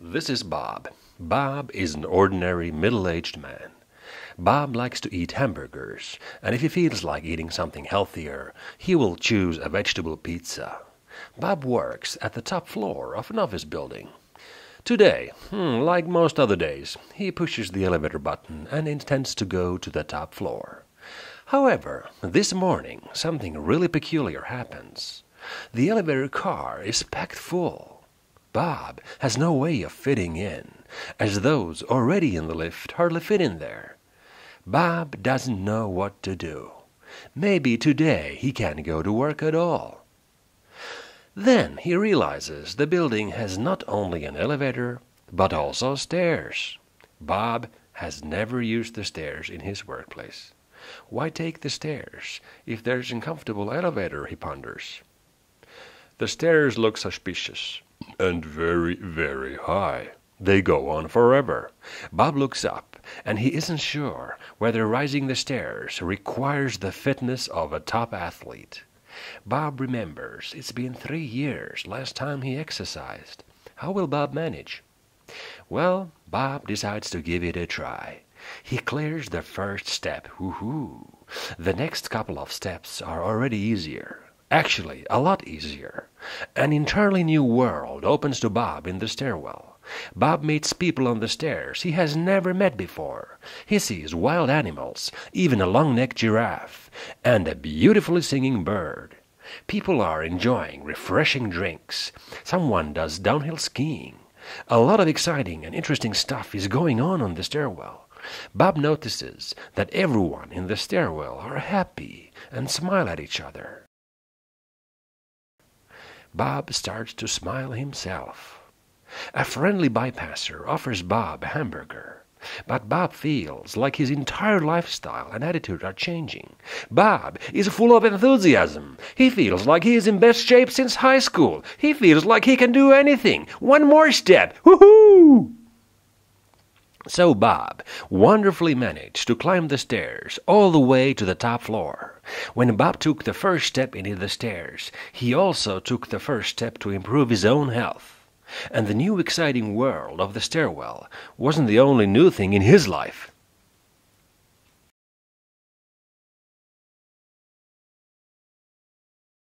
This is Bob. Bob is an ordinary middle-aged man. Bob likes to eat hamburgers, and if he feels like eating something healthier, he will choose a vegetable pizza. Bob works at the top floor of an office building. Today, like most other days, he pushes the elevator button and intends to go to the top floor. However, this morning something really peculiar happens. The elevator car is packed full. Bob has no way of fitting in, as those already in the lift hardly fit in there. Bob doesn't know what to do. Maybe today he can't go to work at all. Then he realizes the building has not only an elevator, but also stairs. Bob has never used the stairs in his workplace. Why take the stairs if there's an uncomfortable elevator, he ponders. The stairs look suspicious and very, very high. They go on forever. Bob looks up, and he isn't sure whether rising the stairs requires the fitness of a top athlete. Bob remembers it's been 3 years last time he exercised. How will Bob manage? Well, Bob decides to give it a try. He clears the first step. Woohoo! The next couple of steps are already easier. Actually, a lot easier. An entirely new world opens to Bob in the stairwell. Bob meets people on the stairs he has never met before. He sees wild animals, even a long-necked giraffe, and a beautifully singing bird. People are enjoying refreshing drinks. Someone does downhill skiing. A lot of exciting and interesting stuff is going on the stairwell. Bob notices that everyone in the stairwell are happy and smile at each other. Bob starts to smile himself. A friendly bypasser offers Bob a hamburger, but Bob feels like his entire lifestyle and attitude are changing. Bob is full of enthusiasm. He feels like he is in best shape since high school. He feels like he can do anything. One more step. Woohoo! So Bob wonderfully managed to climb the stairs all the way to the top floor. When Bob took the first step into the stairs, he also took the first step to improve his own health. And the new exciting world of the stairwell wasn't the only new thing in his life.